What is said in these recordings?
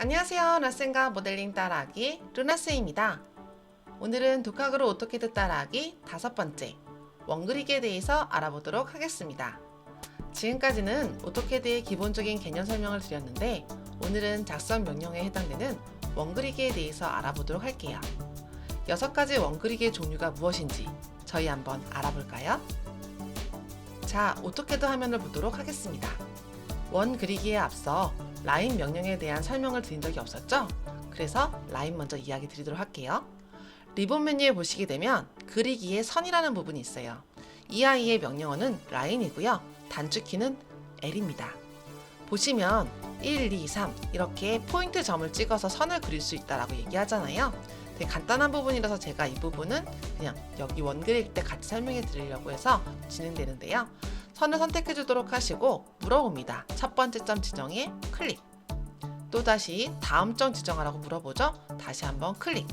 안녕하세요. 라센과 모델링 따라하기 루나쌤입니다. 오늘은 독학으로 오토캐드 따라하기 5번째 원그리기에 대해서 알아보도록 하겠습니다. 지금까지는 오토캐드의 기본적인 개념 설명을 드렸는데 오늘은 작성 명령에 해당되는 원그리기에 대해서 알아보도록 할게요. 6가지 원그리기의 종류가 무엇인지 저희 한번 알아볼까요? 자, 오토캐드 화면을 보도록 하겠습니다. 원그리기에 앞서 라인 명령에 대한 설명을 드린 적이 없었죠? 그래서 라인 먼저 이야기 드리도록 할게요. 리본 메뉴에 보시게 되면 그리기의 선이라는 부분이 있어요. 이 아이의 명령어는 라인이고요. 단축키는 L입니다. 보시면 1, 2, 3 이렇게 포인트 점을 찍어서 선을 그릴 수 있다라고 얘기하잖아요. 되게 간단한 부분이라서 제가 이 부분은 그냥 여기 원 그릴 때 같이 설명해 드리려고 해서 진행되는데요. 선을 선택해 주도록 하시고 물어봅니다. 첫 번째 점 지정에 클릭. 또다시 다음 점 지정하라고 물어보죠. 다시 한번 클릭.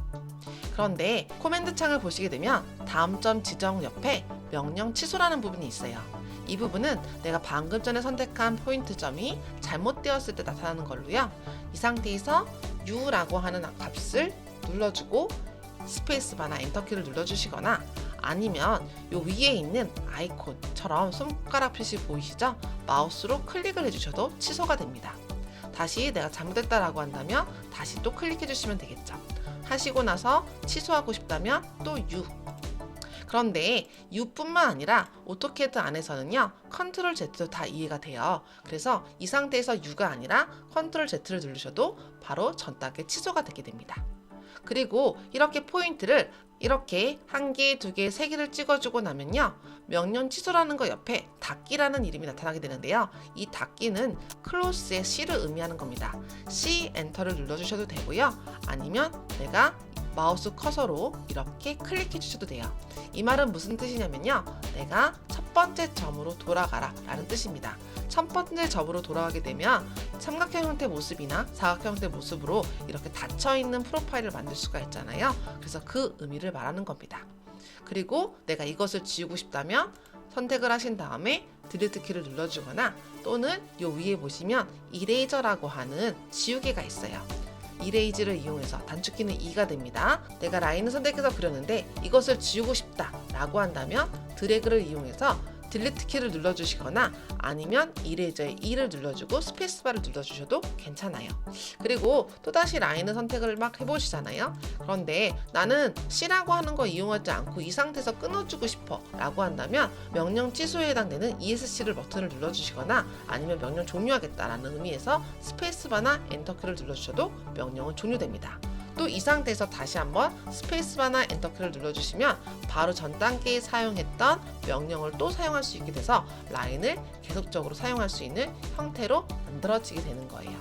그런데 코맨드 창을 보시게 되면 다음 점 지정 옆에 명령 취소라는 부분이 있어요. 이 부분은 내가 방금 전에 선택한 포인트 점이 잘못되었을 때 나타나는 걸로요. 이 상태에서 U라고 하는 값을 눌러주고 스페이스바나 엔터키를 눌러주시거나 아니면 요 위에 있는 아이콘처럼 손가락 표시 보이시죠? 마우스로 클릭을 해주셔도 취소가 됩니다. 다시 내가 잘못했다라고 한다면 다시 또 클릭해 주시면 되겠죠. 하시고 나서 취소하고 싶다면 또 U. 그런데 U뿐만 아니라 오토캐드 안에서는요 컨트롤 Z도 다 이해가 돼요. 그래서 이 상태에서 U가 아니라 컨트롤 Z를 누르셔도 바로 전 단계 취소가 되게 됩니다. 그리고 이렇게 포인트를 이렇게 1개, 2개, 3개를 찍어주고 나면요 명령 취소라는 거 옆에 닫기라는 이름이 나타나게 되는데요. 이 닫기는 클로스의 C를 의미하는 겁니다. C 엔터를 눌러주셔도 되고요. 아니면 내가 마우스 커서로 이렇게 클릭해 주셔도 돼요. 이 말은 무슨 뜻이냐면요. 내가 첫 번째 점으로 돌아가라 라는 뜻입니다. 첫 번째 점으로 돌아가게 되면 삼각형 형태 모습이나 사각형 형태 모습으로 이렇게 닫혀있는 프로파일을 만들 수가 있잖아요. 그래서 그 의미를 말하는 겁니다. 그리고 내가 이것을 지우고 싶다면 선택을 하신 다음에 딜리트 키를 눌러주거나 또는 요 위에 보시면 이레이저라고 하는 지우개가 있어요. 이레이즈를 이용해서 단축키는 2가 됩니다. 내가 라인을 선택해서 그렸는데 이것을 지우고 싶다 라고 한다면 드래그를 이용해서 딜리트 키를 눌러주시거나 아니면 이레이저의 2를 눌러주고 스페이스바를 눌러주셔도 괜찮아요. 그리고 또다시 라인을 선택을 막 해보시잖아요. 그런데 나는 C라고 하는 거 이용하지 않고 이 상태에서 끊어주고 싶어 라고 한다면 명령 취소에 해당되는 ESC를 버튼을 눌러주시거나 아니면 명령 종료하겠다라는 의미에서 스페이스바나 엔터키를 눌러주셔도 명령은 종료됩니다. 또 이 상태에서 다시 한번 스페이스바나 엔터키를 눌러주시면 바로 전 단계에 사용했던 명령을 또 사용할 수 있게 돼서 라인을 계속적으로 사용할 수 있는 형태로 만들어지게 되는 거예요.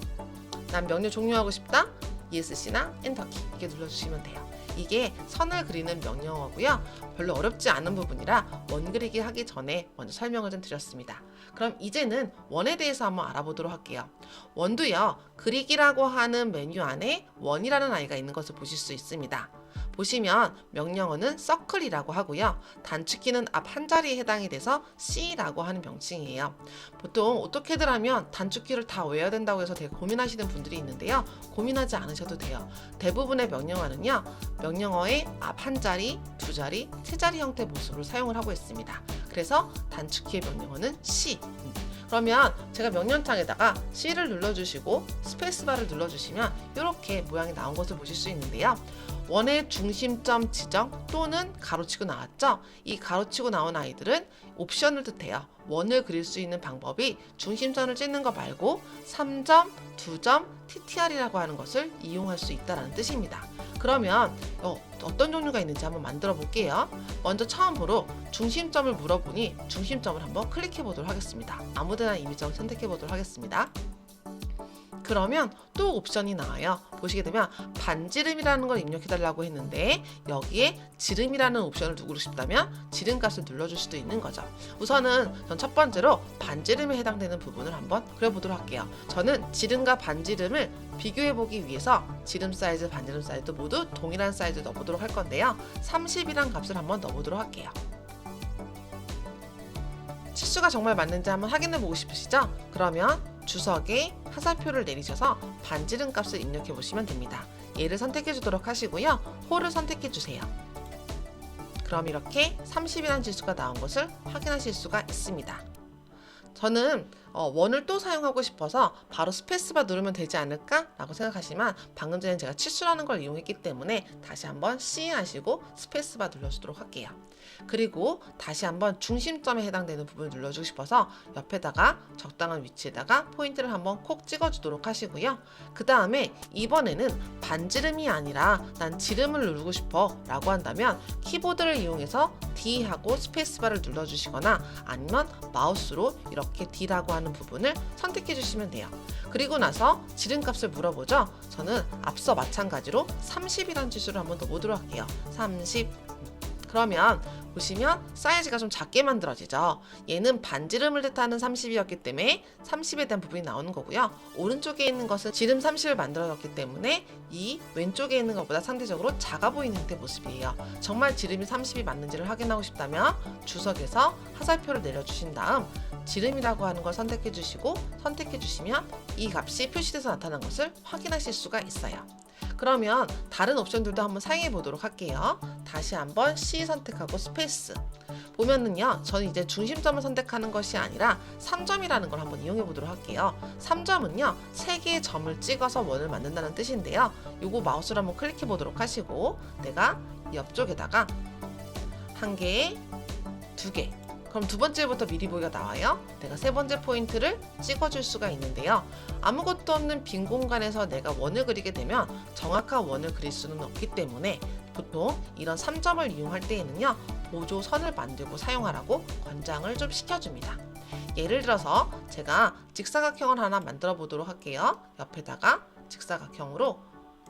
난 명령 종료하고 싶다? ESC나 엔터키 이렇게 눌러주시면 돼요. 이게 선을 그리는 명령어고요. 별로 어렵지 않은 부분이라 원 그리기 하기 전에 먼저 설명을 좀 드렸습니다. 그럼 이제는 원에 대해서 한번 알아보도록 할게요. 원도요. 그리기라고 하는 메뉴 안에 원이라는 아이가 있는 것을 보실 수 있습니다. 보시면 명령어는 서클이라고 하고요. 단축키는 앞 한 자리에 해당이 돼서 C라고 하는 명칭이에요. 보통 오토캐드라면 단축키를 다 외워야 된다고 해서 되게 고민하시는 분들이 있는데요. 고민하지 않으셔도 돼요. 대부분의 명령어는요. 명령어의 앞 한 자리, 2자리, 3자리 형태 모습으로 사용을 하고 있습니다. 그래서 단축키의 명령어는 C. 그러면 제가 명령창에다가 C를 눌러주시고 스페이스바를 눌러주시면 이렇게 모양이 나온 것을 보실 수 있는데요. 원의 중심점 지정 또는 가로치고 나왔죠? 이 가로치고 나온 아이들은 옵션을 뜻해요. 원을 그릴 수 있는 방법이 중심선을 찍는 거 말고 3점, 2점, TTR이라고 하는 것을 이용할 수 있다는 뜻입니다. 그러면 어떤 종류가 있는지 한번 만들어 볼게요. 먼저 처음으로 중심점을 물어보니 중심점을 한번 클릭해 보도록 하겠습니다. 아무데나 이미지를 선택해 보도록 하겠습니다. 그러면 또 옵션이 나와요. 보시게 되면 반지름이라는 걸 입력해 달라고 했는데 여기에 지름이라는 옵션을 누르고 싶다면 지름 값을 눌러줄 수도 있는 거죠. 우선은 전 첫 번째로 반지름에 해당되는 부분을 한번 그려보도록 할게요. 저는 지름과 반지름을 비교해 보기 위해서 지름 사이즈, 반지름 사이즈 모두 동일한 사이즈 넣어보도록 할 건데요. 30이란 값을 한번 넣어보도록 할게요. 치수가 정말 맞는지 한번 확인해 보고 싶으시죠? 그러면 주석에 하살표를 내리셔서 반지름 값을 입력해 보시면 됩니다. 얘를 선택해 주도록 하시고요. 호를 선택해 주세요. 그럼 이렇게 30이라는 지수가 나온 것을 확인하실 수가 있습니다. 저는 원을 또 사용하고 싶어서 바로 스페이스바 누르면 되지 않을까? 라고 생각하시면 방금 전에 제가 치수라는 걸 이용했기 때문에 다시 한번 C 하시고 스페이스바 눌러주도록 할게요. 그리고 다시 한번 중심점에 해당되는 부분을 눌러주고 싶어서 옆에다가 적당한 위치에다가 포인트를 한번 콕 찍어주도록 하시고요. 그 다음에 이번에는 반지름이 아니라 난 지름을 누르고 싶어 라고 한다면 키보드를 이용해서 D하고 스페이스바를 눌러주시거나 아니면 마우스로 이렇게 D라고 하는 부분을 선택해 주시면 돼요. 그리고 나서 지름값을 물어보죠. 저는 앞서 마찬가지로 30이라는 지수를 한번 더 보도록 할게요. 30. 그러면 보시면 사이즈가 좀 작게 만들어지죠. 얘는 반지름을 뜻하는 30이었기 때문에 30에 대한 부분이 나오는 거고요. 오른쪽에 있는 것은 지름 30을 만들어졌기 때문에 이 왼쪽에 있는 것보다 상대적으로 작아 보이는 형태 모습이에요. 정말 지름이 30이 맞는지를 확인하고 싶다면 주석에서 화살표를 내려주신 다음 지름이라고 하는 걸 선택해 주시고 선택해 주시면 이 값이 표시돼서 나타난 것을 확인하실 수가 있어요. 그러면 다른 옵션들도 한번 사용해 보도록 할게요. 다시 한번 C 선택하고 스페이스 보면은요, 저는 이제 중심점을 선택하는 것이 아니라 3점이라는 걸 한번 이용해 보도록 할게요. 3점은요 3개의 점을 찍어서 원을 만든다는 뜻인데요, 요거 마우스로 한번 클릭해 보도록 하시고 내가 옆쪽에다가 1개, 2개, 그럼 두 번째부터 미리 보기가 나와요. 내가 세 번째 포인트를 찍어줄 수가 있는데요. 아무것도 없는 빈 공간에서 내가 원을 그리게 되면 정확한 원을 그릴 수는 없기 때문에 보통 이런 3점을 이용할 때에는요, 보조선을 만들고 사용하라고 권장을 좀 시켜줍니다. 예를 들어서 제가 직사각형을 하나 만들어 보도록 할게요. 옆에다가 직사각형으로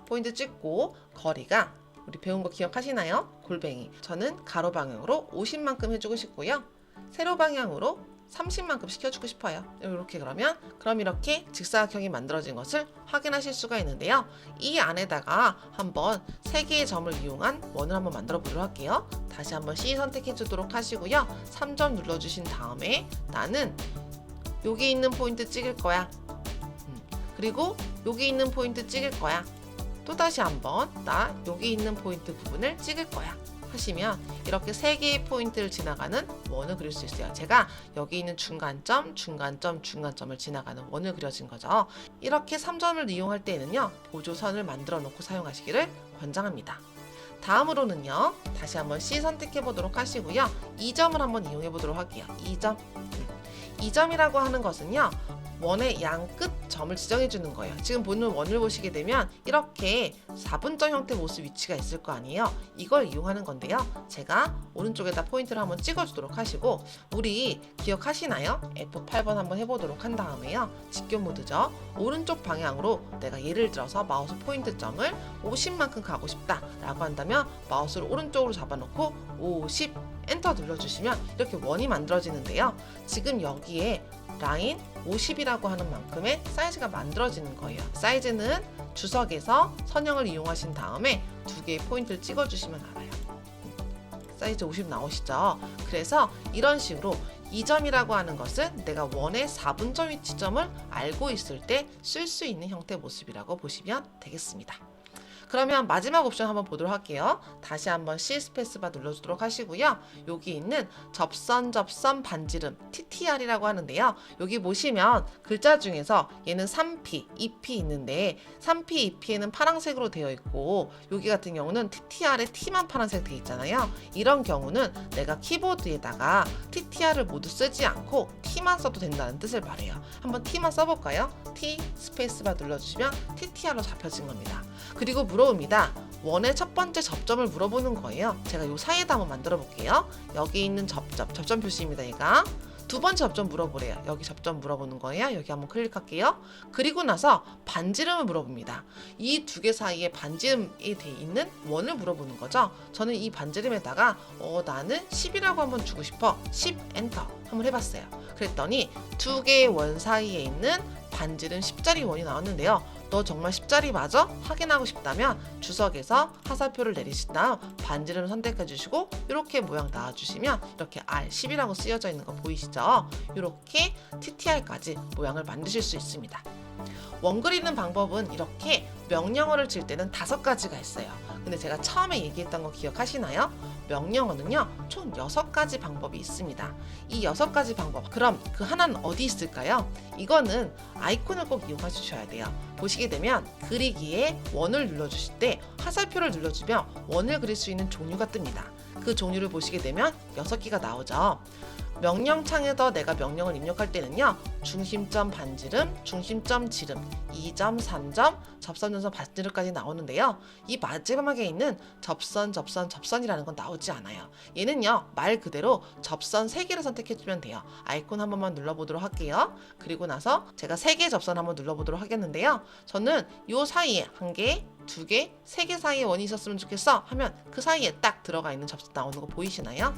포인트 찍고 거리가 우리 배운 거 기억하시나요? 골뱅이. 저는 가로 방향으로 50만큼 해주고 싶고요. 세로 방향으로 30만큼 시켜주고 싶어요. 이렇게 그럼 이렇게 직사각형이 만들어진 것을 확인하실 수가 있는데요. 이 안에다가 한번 3개의 점을 이용한 원을 한번 만들어 보도록 할게요. 다시 한번 C 선택해 주도록 하시고요. 3점 눌러주신 다음에 나는 여기 있는 포인트 찍을 거야. 그리고 여기 있는 포인트 찍을 거야. 또다시 한번 나 여기 있는 포인트 부분을 찍을 거야 하시면 이렇게 3개의 포인트를 지나가는 원을 그릴 수 있어요. 제가 여기 있는 중간점, 중간점, 중간점을 지나가는 원을 그려진 거죠. 이렇게 3점을 이용할 때에는요, 보조선을 만들어 놓고 사용하시기를 권장합니다. 다음으로는요, 다시 한번 C 선택해 보도록 하시고요. 2점을 한번 이용해 보도록 할게요. 2점. 2점이라고 하는 것은요, 원의 양 끝 점을 지정해 주는 거예요. 지금 보는 원을 보시게 되면 이렇게 4분점 형태 모습 위치가 있을 거 아니에요. 이걸 이용하는 건데요. 제가 오른쪽에다 포인트를 한번 찍어 주도록 하시고, 우리 기억하시나요? F8번 한번 해보도록 한 다음에요, 직교 모드죠. 오른쪽 방향으로 내가 예를 들어서 마우스 포인트 점을 50만큼 가고 싶다 라고 한다면 마우스를 오른쪽으로 잡아놓고 50 엔터 눌러주시면 이렇게 원이 만들어지는데요. 지금 여기에 라인 50이라고 하는 만큼의 사이즈가 만들어지는 거예요. 사이즈는 주석에서 선형을 이용하신 다음에 2개의 포인트를 찍어주시면 알아요. 사이즈 50 나오시죠? 그래서 이런 식으로 2점이라고 하는 것은 내가 원의 4분점 위치점을 알고 있을 때 쓸 수 있는 형태의 모습이라고 보시면 되겠습니다. 그러면 마지막 옵션 한번 보도록 할게요. 다시 한번 C 스페이스바 눌러주도록 하시고요. 여기 있는 접선 반지름 TTR이라고 하는데요. 여기 보시면 글자 중에서 얘는 3P, 2P 있는데 3P, 2P에는 파란색으로 되어 있고 여기 같은 경우는 TTR에 T만 파란색 되어 있잖아요. 이런 경우는 내가 키보드에다가 TTR을 모두 쓰지 않고 T만 써도 된다는 뜻을 말해요. 한번 T만 써볼까요? T 스페이스바 눌러주시면 TTR로 잡혀진 겁니다. 그리고 물어봅니다. 원의 첫 번째 접점을 물어보는 거예요. 제가 이 사이에다 한번 만들어 볼게요. 여기 있는 접점 표시입니다. 얘가 두 번째 접점 물어보래요. 여기 접점 물어보는 거예요. 여기 한번 클릭할게요. 그리고 나서 반지름을 물어봅니다. 이 두 개 사이에 반지름이 돼 있는 원을 물어보는 거죠. 저는 이 반지름에다가 나는 10이라고 한번 주고 싶어. 10 엔터 한번 해봤어요. 그랬더니 두 개의 원 사이에 있는 반지름 10짜리 원이 나왔는데요. 너 정말 10짜리 맞아? 확인하고 싶다면 주석에서 화살표를 내리신 다음 반지름을 선택해 주시고 이렇게 모양 나와주시면 이렇게 R10이라고 쓰여져 있는 거 보이시죠? 이렇게 TTR까지 모양을 만드실 수 있습니다. 원 그리는 방법은 이렇게 명령어를 칠 때는 5가지가 있어요. 근데 제가 처음에 얘기했던 거 기억하시나요? 명령어는요, 총 6가지 방법이 있습니다. 이 6가지 방법, 그럼 그 하나는 어디 있을까요? 이거는 아이콘을 꼭 이용해 주셔야 돼요. 보시게 되면 그리기에 원을 눌러주실 때 화살표를 눌러주면 원을 그릴 수 있는 종류가 뜹니다. 그 종류를 보시게 되면 6개가 나오죠. 명령창에서 내가 명령을 입력할 때는요, 중심점 반지름, 중심점 지름, 2점, 3점, 접선, 전선, 반지름까지 나오는데요. 이 마지막에 있는 접선, 접선, 접선이라는 건 나오지 않아요. 얘는요, 말 그대로 접선 3개를 선택해주면 돼요. 아이콘 한 번만 눌러보도록 할게요. 그리고 나서 제가 3개 접선 한번 눌러보도록 하겠는데요. 저는 요 사이에 1개, 2개, 3개 사이에 원이 있었으면 좋겠어 하면 그 사이에 딱 들어가 있는 접선 나오는 거 보이시나요?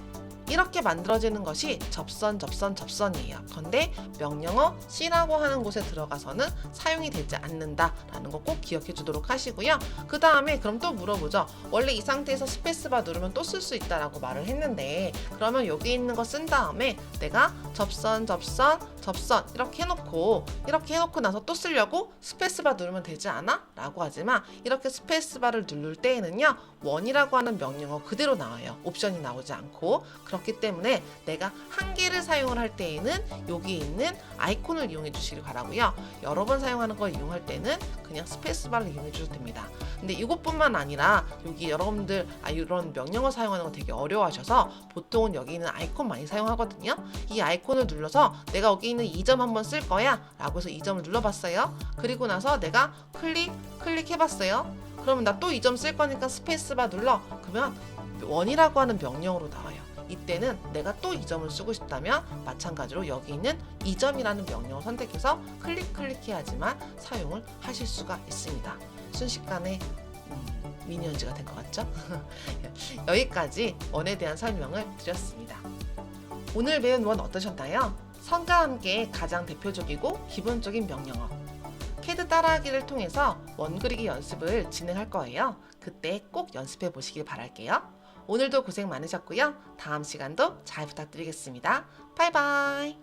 이렇게 만들어지는 것이 접선, 접선, 접선이에요. 그런데 명령어 C라고 하는 곳에 들어가서는 사용이 되지 않는다라는 거 꼭 기억해 주도록 하시고요. 그 다음에 그럼 또 물어보죠. 원래 이 상태에서 스페이스바 누르면 또 쓸 수 있다라고 말을 했는데, 그러면 여기 있는 거 쓴 다음에 내가 접선, 접선, 접선 이렇게 해놓고 나서 또 쓰려고 스페이스바 누르면 되지 않아? 라고 하지만 이렇게 스페이스바를 누를 때에는요, 원이라고 하는 명령어 그대로 나와요. 옵션이 나오지 않고. 그렇기 때문에 내가 한 개를 사용을 할 때에는 여기 있는 아이콘을 이용해 주시길 바라고요. 여러 번 사용하는 걸 이용할 때는 그냥 스페이스바를 이용해 주셔도 됩니다. 근데 이것뿐만 아니라 여기 여러분들 이런 명령어 사용하는 거 되게 어려워하셔서 보통은 여기 있는 아이콘 많이 사용하거든요. 이 아이콘을 눌러서 내가 여기 있는 2점 한번 쓸 거야 라고 해서 2점을 눌러봤어요. 그리고 나서 내가 클릭해봤어요. 그러면 나 또 2점 쓸 거니까 스페이스바 눌러. 그러면 원이라고 하는 명령어로 나와요. 이때는 내가 또 2점을 쓰고 싶다면 마찬가지로 여기 있는 2점이라는 명령을 선택해서 클릭해야지만 사용을 하실 수가 있습니다. 순식간에 미니언즈가 된 것 같죠? 여기까지 원에 대한 설명을 드렸습니다. 오늘 배운 원 어떠셨나요? 선과 함께 가장 대표적이고 기본적인 명령어 CAD 따라하기를 통해서 원 그리기 연습을 진행할 거예요. 그때 꼭 연습해 보시길 바랄게요. 오늘도 고생 많으셨고요. 다음 시간도 잘 부탁드리겠습니다. 바이바이.